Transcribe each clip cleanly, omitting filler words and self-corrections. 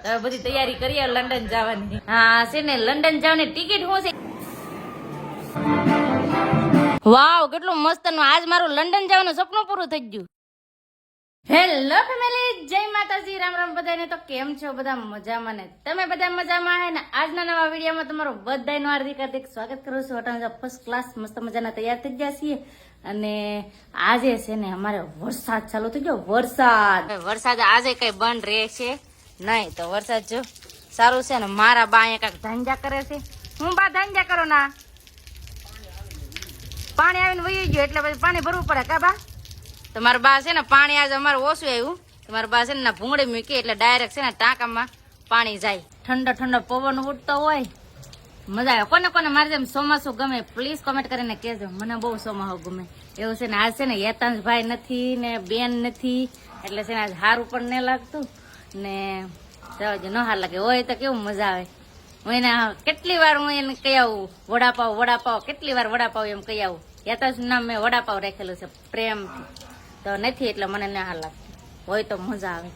હવે બધી તૈયારી કરીએ લંડન જવાની. હા છે ને લંડન જવાની ટિકિટ શું છે? વાવ કેટલું મસ્ત નું આજ મારું લંડન જવાનું સપનું પૂરું થઈ ગયું. હેલો ફેમિલી, જય માતાજી, રામ રામ બધાને. તો કેમ છો બધા? મજામાં ને? તમે બધા મજામાં હે ને? આજના નવા વિડીયોમાં તમારું બધાનું હાર્દિક હાર્દિક સ્વાગત કરું છું. અટાણે ફર્સ્ટ ક્લાસ મસ્ત મજાના તૈયાર થઈ ગયા છીએ અને આજે છે ને અમારે વરસાદ ચાલુ થઈ ગયો. વરસાદ આજે કઈ બંધ રહે છે નહીં. તો વરસાદ જો સારું છે ને. મારા બા અહીંયા કાંઈક ધાંજા કરે છે. હું બા ધાંજા કરો ના? પાણી આવીને વહી ગયું એટલે પછી પાણી ભરવું પડે કા બા? તમારા બા છે ને પાણી આજે અમારે ઓછું આવ્યું. તમારા બા છે ને ભૂંગળી મૂકી એટલે ડાયરેક્ટ છે ને ટાંકામાં પાણી જાય. ઠંડો ઠંડો પવન ઉડતો હોય, મજા આવે. કોને કોને મારે જેમ ચોમાસું ગમે પ્લીઝ કોમેન્ટ કરીને કહેજો. મને બહુ ચોમાસું ગમે. એવું છે ને આજ છે ને યતાંશભાઈ નથી ને બેન નથી એટલે છે ને આજ સારું પણ નહીં લાગતું ને જવાજો ન હાર લાગે. હોય તો કેવું મજા આવે. હું એને કેટલી વાર હું એને કહી આવું વડાપાવ કેટલી વાર વડાપાવ એમ કહી આવું. યતાંશ નામ મેં વડાપાવ રાખેલું છે પ્રેમથી. તો નથી એટલે મને ના હાલ લાગતું. હોય તો મજા આવે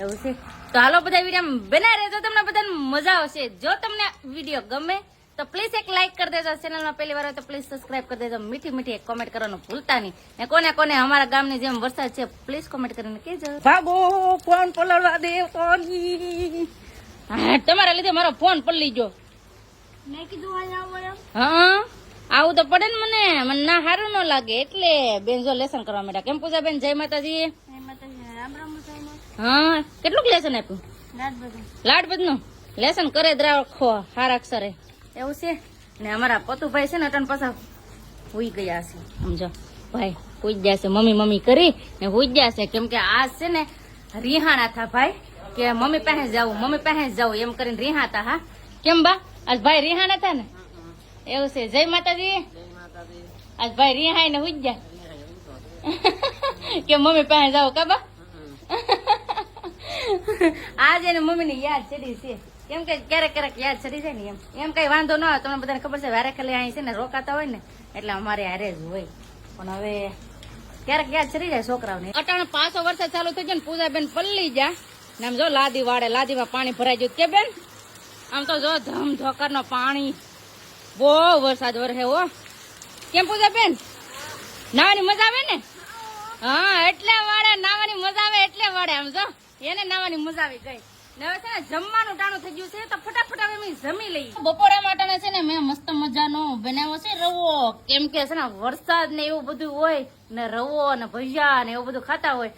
એવું છે. તો હાલો બધા વિડીયો બના રહેજો, તમને બધાને મજા આવશે. જો તમને વિડીયો ગમે તો પ્લીઝ એક લાઈક કરી દેજો. ચેનલમાં પહેલી વાર હોય તો પ્લીઝ સબસ્ક્રાઇબ કરી દેજો. મીઠી મીઠી એક કોમેન્ટ કરવાનું ભૂલતા નહીં. ને કોને કોને અમારા ગામની જેમ વરસાદ છે પ્લીઝ કોમેન્ટ કરીને કહેજો. ભાગો ફોન પલળવા દે કોની. હા તમારા લીધે મારો ફોન પલળી ગયો. મેં કીધું હા આવું તો પડે ને. મને ના સારું ન લાગે એટલે બેન જો લેસન કરવા માંડ્યા. કેમ પૂજા બેન? જય માતાજી. હા કેટલુંક લેસન આપ્યું? લાડબદ નું લેસન કરે જ રાખો હારા અક્ષરે એવું છે. ને અમારા પતુભાઈ છે ને અટન પાછા હુઈ ગયા છે. સમજો ભાઈ હુઈ ગયા છે. મમ્મી કરી ને હુઈ ગયા છે. કેમ કે આજ છે ને રિહાણા થા ભાઈ કે મમ્મી પાસે જાવું એમ કરીને રિહાતા. હા કેમ બા? આજ ભાઈ રિહાણા થા ને એવું છે. જય માતાજી. આજ ભાઈ રિહાઈ ને હુઈ ગયા કે મમ્મી પાસે જાવ કા બા? આજે એને મમ્મી ની યાદ ચડી છે. કેમ કે ક્યારેક યાદ ચડી જાય ને એમ કઈ વાંધો ન આવે. તમને બધાને ખબર છે વારે ખાલી અહીં છે ને રોકાતા હોય ને એટલે અમારે હારે જ હોય. પણ હવે ક્યારેક યાદ ચડી જાય છોકરાઓને. અટાણે પાછો વરસાદ ચાલુ થઈ ગયો ને પૂજા બેન પલ્લી જા ને આમ જો લાદી વાળે લાદીમાં પાણી ભરાઈ ગયું કે બેન? આમ તો જો ધમધોકર નો પાણી બહુ વરસાદ વરસે હો. કેમ પૂજા બેન? નાવાની મજા આવે ને? હા એટલે વાળે નાવાની મજા આવે એટલે વાળે. આમ જો એને નાવાની મજા આવી ગઈ. હવે છે ને જમવાનું ટાણું થઈ ગયું છે તો ફટાફટ હવે અમે જમી લઈએ. બપોરા માટે છે ને મેં મસ્ત મજાનો બનાવ્યો છે રવો. કેમ કે છે ને વરસાદ ને એવું બધું હોય ને રવો ને ભજીયા ને એવું બધું ખાતા હોય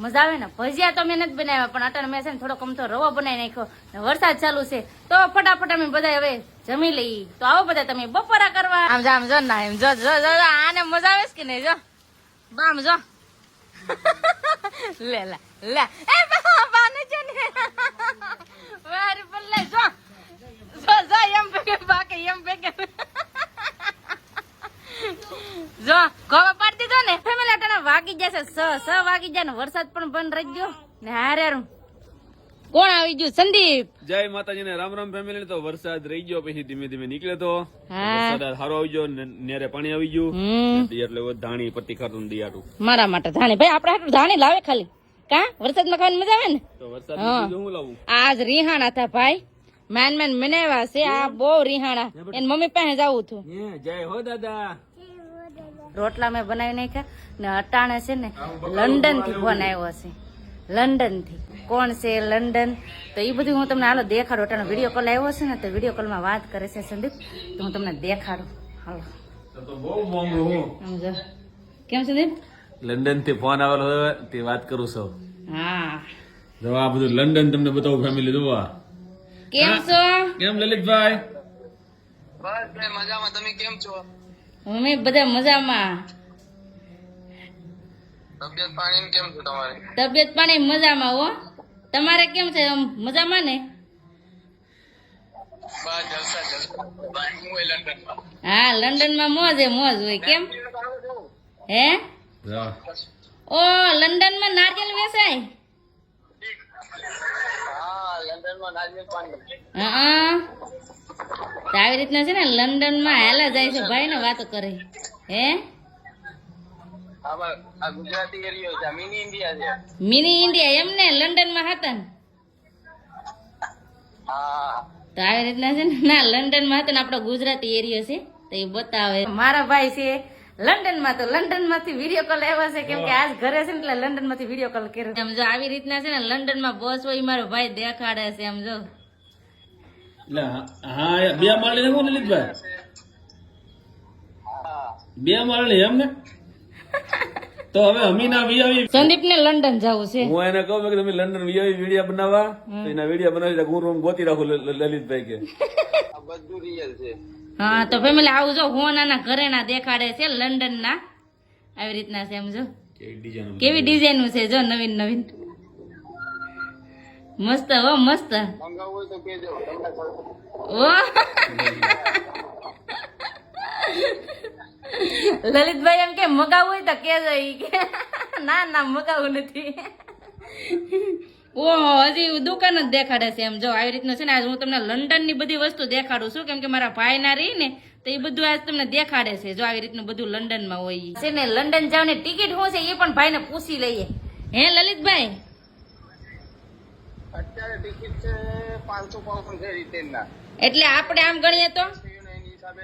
મજા આવે ને. ભજીયા તો મેં નથી બનાવ્યા પણ અટાણે મેં છે ને થોડોક અમથો રવો બનાવી નાખ્યો. વરસાદ ચાલુ છે તો ફટાફટ અમે બધા હવે જમી લઈએ. તો આવો બધા તમે બપોરા કરવા. આમ જો ના એમ જો આને મજા આવે કે નહીં? જો બામ જો લે લે લે એ બાને છે ને વારે પલ્લે જો એમ પેકે બાકે એમ પેકે જો ગોવા પાડી દીધો ને. ફેમિલી અટાણા વાગી જશે 6 વાગી જાય ને વરસાદ પણ બંધ રહી ગયો ને. હારે કોણ આવી ગયું? સંદીપ. જય માતાજી ને રામ રામ ફેમિલી. તો વરસાદ રહી ગયો પછી ધીમે ધીમે નીકળે તો વરસાદ સારો આવી ગયો. નેરે પાણી આવી ગયું એટલે ધાણી પટ્ટી ખાતું દિયાટું મારા માટે ધાણી. ભાઈ આપડે હાટું ધાણી લાવે ખાલી કા વરસાદમાં ખાવાની મજા આવે ને. તો વરસાદ હું લાવું. આજ રીહાણા હતા ભાઈ મેન મનાવ્યા છે. આ બહુ રીહાણા એને મમ્મી પાસે જવું હતું. જય હો દાદા. રોટલા મેં બનાવી નાખ્યા ને અટાણે છે ને લંડન થી ફોન આવ્યો છે. લંડન થી કોણ છે લંડન તો એ બધું હું તમને હાલો દેખાડું. અટાણે વિડીયો કોલ આવ્યો છે ને તો વિડીયો કોલમાં વાત કરે છે સંદીપ તો હું તમને દેખાડું. હાલો સમજો કેમ સંદીપ? લંડન થી ફોન આવેલો તે વાત કરું છું. હા જો આ બધું લંડન તમને બતાવું ફેમિલી. જોવા કેમ છો? કેમ લલિતભાઈ? બસ મજામાં. તમે કેમ છો? અમે બધા મજામાં. તબિયત પાણી કેમ છે તમારી? તબિયત પાણી મજામાં હો. તમારે કેમ છે? મજામાં ને? બસ જલસા. હું લંડનમાં. હા લંડન માં મોજ હોય. કેમ હે? ઓ લંડન માં નારિયેલ વેચાય? હા લંડનમાં નારિયેળ પાણી. હા આવી રીતના છે ને લંડન માં હેલા જાય છે ભાઈ ને વાતો કરે. હે આ ગુજરાતી એરિયો છે. મિની ઇન્ડિયા છે. મિની ઇન્ડિયા એમ ને લંડન માં હતા ને હા તો આવી રીતના છે ને ના લંડન માં તો ને આપણો ગુજરાતી એરિયો છે તો એ બતાવે મારા ભાઈ છે લંડન માં તો લંડન માંથી વિડીયો કોલ આવ્યો છે કેમ કે આજ ઘરે છે ને એટલે લંડન માંથી વિડીયો કોલ કર્યો એમ જો આવી રીતના છે ને લંડન માં બોસ હોય ઈ મારો ભાઈ દેખાડે છે એમ જો એટલે હા બે માળની કોણ લલિતભાઈ બે માળની એમ ને તો હવે અમીના વીઆવી સંદીપ ને લંડન જવું છે હું એને કહું કે તમે લંડન વીઆવી વિડીયો બનાવવા તો એના વિડીયો બનાવી હું રૂમ ગોતી રાખું લલિતભાઈ કે આ બધું રિયલ છે હા તો ફેમિલી આવું જો હોનાના ઘરેના દેખાડે છે લંડન ના આવી રીતના છે એમ જો કેવી ડિઝાઇન છે જો નવીન નવીન મસ્ત હો મસ્ત મંગાવવું હોય તો કહેજો તમને ઓ લલિતભાઈ એમ કે મગાવું હોય તો કેજો ઈ કે ના ના મગાવું નથી ઓહો હજી દુકાન જ દેખાડે છે એમ જો આવી રીતનું છે ને આજ હું તમને લંડન ની બધી વસ્તુ દેખાડું છું કેમ કે મારા ભાઈ ના રહી ને તો એ બધું આજ તમને દેખાડે છે જો આવી રીતનું બધું લંડન માં હોય છે ને લંડન જવાની ટિકિટ શું છે એ પણ ભાઈ ને પૂછી લઈએ હે લલિતભાઈ અત્યારે ટિકિટ છે 500 પાઉન્ડ છે રિટેલના એટલે આપણે આમ ગણીએ તો એની હિસાબે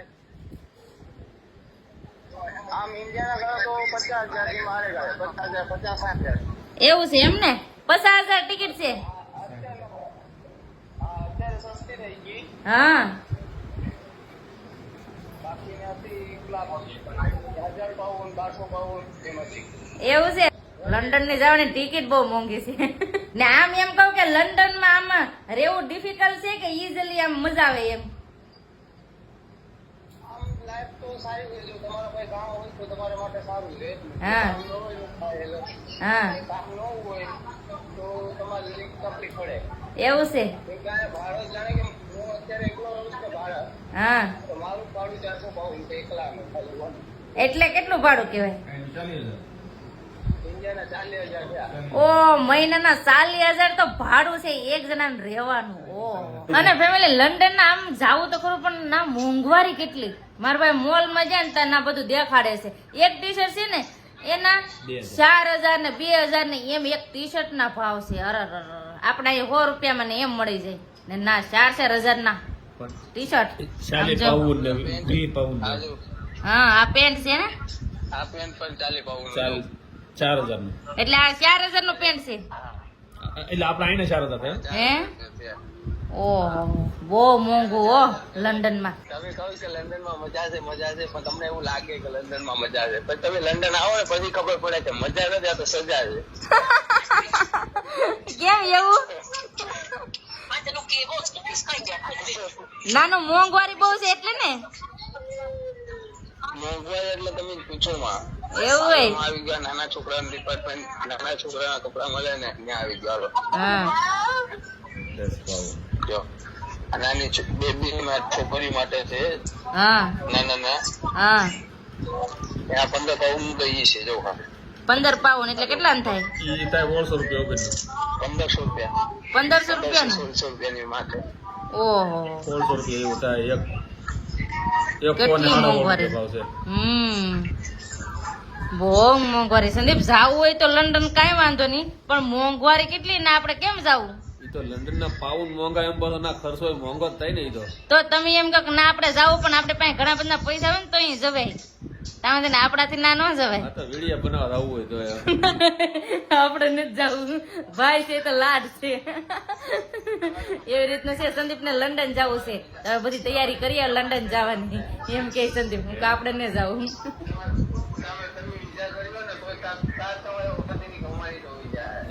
આમ ઇન્ડિયાના ગણો તો 50,000 થી મારે ગયો 50,000 50,000 એવું છે એમ ને 50,000 ટિકિટ છે અત્યારે સસ્તી થઈ ગઈ હા બાકી નથી 1,000 પાઉન્ડ 1200 પાઉન્ડ એમાંથી એવું છે લંડન ની જવાની ટિકિટ બહુ મોંઘી છે ને આમ એમ કહું કે લંડન માં આમાં રહેવું ડિફિકલ્ટ છે કે ઈઝીલી આમ મજા આવે એમ આમ લાઈફ તો સારી હોય જો તમારા પાસે કામ હોય તો તમારા માટે સારું છે હા કામ ન હોય તો ખાયેલો. હા કામ ન હોય તો તમારે લીક તકલીફ પડે એવું છે કેમ કે આ ભાડું જાણે કે હું અત્યારે એકલો રહું છું તો ભાડા હા તો મારું ભાડું 400 પાઉન્ડ છે એકલાનું ખાલી એટલે કેટલું ભાડું કહેવાય ઇન્ડિયાના 40,000 થયા ઓ મહિનાના 40,000 તો ભાડું છે એક જણાને રહેવાનું ઓ અને ફેમિલી લંડન ના આમ જાવું તો ખરું પણ ના મોંઘવારી કેટલી મારા ભાઈ મોલ માં જાય ને ત્યાં ના બધું દેખાડે છે એક ટી શર્ટ છે ને એના 4,000 ને 2,000 ને એમ એક ટી શર્ટ ના ભાવ છે અરે આપડા એ 100 રૂપિયામાં ને એમ મળી જાય ને ના 4,000 ના ટી શર્ટ હાલો હા આ પેન્ટ છે ને આ પેન્ટ પણ 40 પાઉન્ડ 4,000 એટલે આ 4,000 નું પેન્ટ છે એટલે આપણે આઈને 4,000 હે ઓહો બહુ મોંઘું હો લંડન માં તમે કહો કે લંડન માં મજા છે પણ તમને એવું લાગે કે લંડન માં મજા છે પણ તમે લંડન આવો ને પછી ખબર પડે કે મજા નથી આ તો સજા છે કેમ એવું નાનું મોંઘવારી બહુ છે એટલે ને મોંઘવારી એટલે તમે પૂછો માં એવું હોય આવી ગયા નાના છોકરાના ડિપાર્ટમેન્ટ નાના છોકરાના કપડા મળે ને ત્યાં આવી ગયો હા જો આ નાની બેબી છોકરી માટે છે હા નાના હા એના 15 પાઉન્ડ તો ઈ છે જો હા 15 પાઉન્ડ એટલે કેટલા થાય ઈ થાય 150 રૂપિયા ઉપર 1500 રૂપિયા 1500 રૂપિયા નું 1600 રૂપિયાની માથે ઓહો 150 રૂપિયા એવું થાય એક કેટલી મોંઘવારી બહુ મોંઘવારી સંદીપ જાવું હોય તો લંડન કાંઈ વાંધો નહીં પણ મોંઘવારી કેટલી ને આપણે કેમ જાવું ઈ તો લંડન ના પાઉન્ડ મોંઘા એમ બધો ના ખર્ચો મોંઘો જ થાય ને ઈ તો તમે એમ કહો કે ના આપણે જાવું પણ આપણે પાસે ઘણા બધા પૈસા હોય ને તો અહીં જવાય તમે ને આપણાથી ના ન જવાય તો વિડીયો બનાવવા આવવું હોય તો આપણે નથી જવું ભાઈ છે તો લાડ છે એવી રીતનું છે સંદીપ ને લંડન જવું છે હવે બધી તૈયારી કરીએ લંડન જવાની એમ કે સંદીપ હું કે આપણે ને જવું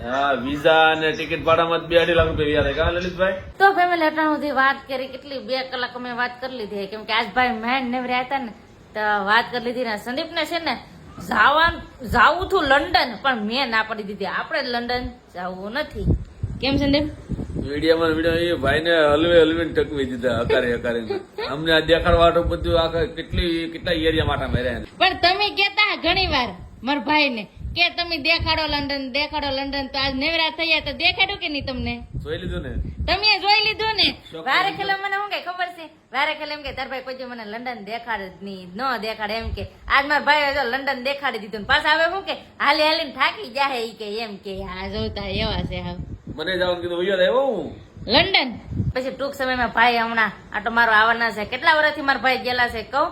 હા વિઝા અને ટિકિટ ભાડામાં 2-2.5 લાખ રૂપિયા વ્યાજ કા લલિતભાઈ તો ફેમિલી અટાણ સુધી વાત કરી કેટલી 2 કલાક અમે વાત કરી લીધી કેમ કે આજ ભાઈ મેન નેવર્યા હતા ને તો વાત કરી લીધી ને સંદીપ ને છે ને જાવું છું લંડન પણ મેં ના પડી દીધી આપણે લંડન જવું નથી કેમ સંદીપ વિડીયો એ ભાઈ ને હલવે ટકવી દીધા હકારી અમને આ દેખાડવા બધું આખા કેટલા એરિયા માટે મેર્યા પણ તમે કેતા ઘણી વાર મારા ભાઈ ને કે તમે દેખાડો લંડન તો આજ નેવરા થયા તો દેખાડ્યું કે નહીં તમને જોઈ લીધું ને તમે જોઈ લીધું ને વારે ખેલે મને શું કે ખબર છે વારે ખેલે એમ કે તાર ભાઈ કોઈ મને લંડન દેખાડે જ નહીં ન દેખાડે એમ કે આજ મારા ભાઈ જો લંડન દેખાડી દીધું પાછા હવે શું કે હાલીને થાકી જાય ઈ કે એમ કે આ જોતા એવા છે હા મને જવાનું કીધું વયો આવ્યો હું લંડન. પછી ટૂંક સમયમાં ભાઈ હમણાં આટો મારો આવવાના છે. કેટલા વર્ષથી મારા ભાઈ ગયેલા છે કહું?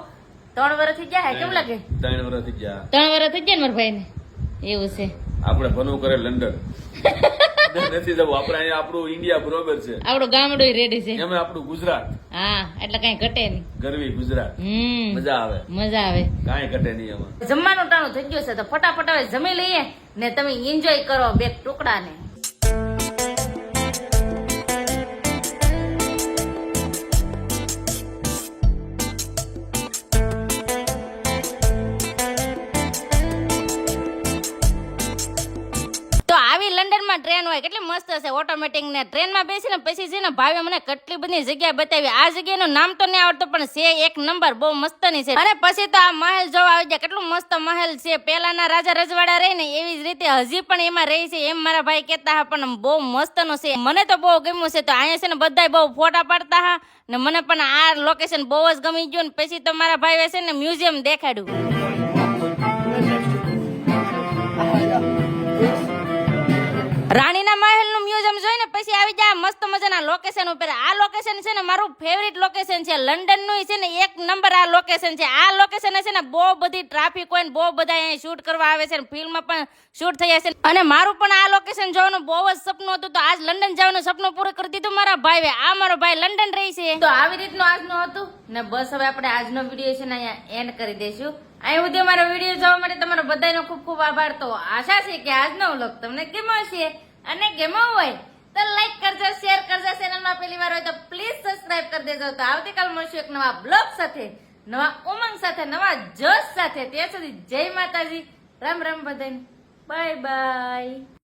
3 વર્ષથી ગયા. કેમ લાગે? 3 વર્ષથી ગયા. 3 વર્ષ થઈ ગયા ને મારા ભાઈ ને. એવું છે. આપણે ભણવું કરે લંડન નથી જવું. આપણે અહીંયા આપણું ઇન્ડિયા બરોબર છે, આપણું ગામડું રેડી છે. એમાં આપણું ગુજરાત. હા, એટલે કઈ ઘટે નહીં. ગરવી ગુજરાત. મજા આવે, મજા આવે. કાંઈ ઘટે નહીં એમાં. જમવાનું ટાણું થઈ ગયું છે તો ફટાફટ હવે જમી લઈએ ને તમે એન્જોય કરો 2 ટુકડા ને. તો આવી લંડનમાં ટ્રેન હોય કેટલી મસ્ત હશે ઓટોમેટિક ને. ટ્રેનમાં બેસીને પછી છે ને ભાવે મને કેટલી બધી જગ્યા બતાવી. આ જગ્યાનું નામ તો નહીં આવડતું પણ છે એક નંબર, બહુ મસ્ત ની છે. અને પછી તો આ મહેલ જોવા આવી ગયા. કેટલું મસ્ત મહેલ છે. પેલાના રાજા રજવાડા રહી ને એવી જ રીતે હજી પણ એમાં રહી છે એમ મારા ભાઈ કહેતા હા, પણ બહુ મસ્ત નું છે. મને તો બહુ ગમ્યું છે. તો અહીંયા છે ને બધા બહુ ફોટા પાડતા હા ને મને પણ આ લોકેશન બહુ જ ગમી ગયું ને પછી તો મારા ભાઈ છે ને મ્યુઝિયમ દેખાડ્યું. રાણીના મહેલનું મ્યુઝિયમ જોઈને પછી આવી જાય મસ્ત મજાના લોકેશન ઉપર. આ લોકેશન છે ને મારું ફેવરિટ લોકેશન છે. લંડનનું છે ને એક નંબર આ લોકેશન છે. આ લોકેશન છે ને બહુ બધી ટ્રાફિક હોય ને બહુ બધા અહીંયા શૂટ કરવા આવે છે, ફિલ્મ પણ શૂટ થઈ છે. અને મારું પણ આ લોકેશન જોવાનું બહુ જ સપનું હતું. તો આજ લંડન જવાનું સપનું પૂરું કરી દીધું મારા ભાઈએ. આ મારો ભાઈ લંડન રહી છે. તો આવી રીતનું આજનું હતું ને બસ હવે આપણે આજનો વિડીયો છે ને અહીંયા એન્ડ કરી દઈશું. અહીં સુધી અમારો વિડીયો જોવા માટે તમારો બધાનો ખૂબ ખૂબ આભાર. તો આશા છે કે આજનો વ્લોગ તમને ગમ્યો છે અને ગમ્યો હોય તો લાઈક કરજો, શેર કરજો. ચેનલમાં પહેલી વાર હોય તો પ્લીઝ સબસ્ક્રાઇબ કરી દેજો. તો આવતીકાલ મળશું એક નવા બ્લોગ સાથે, નવા ઉમંગ સાથે, નવા જોશ સાથે. ત્યાં સુધી જય માતાજી, રામ રામ બધાને, બાય બાય.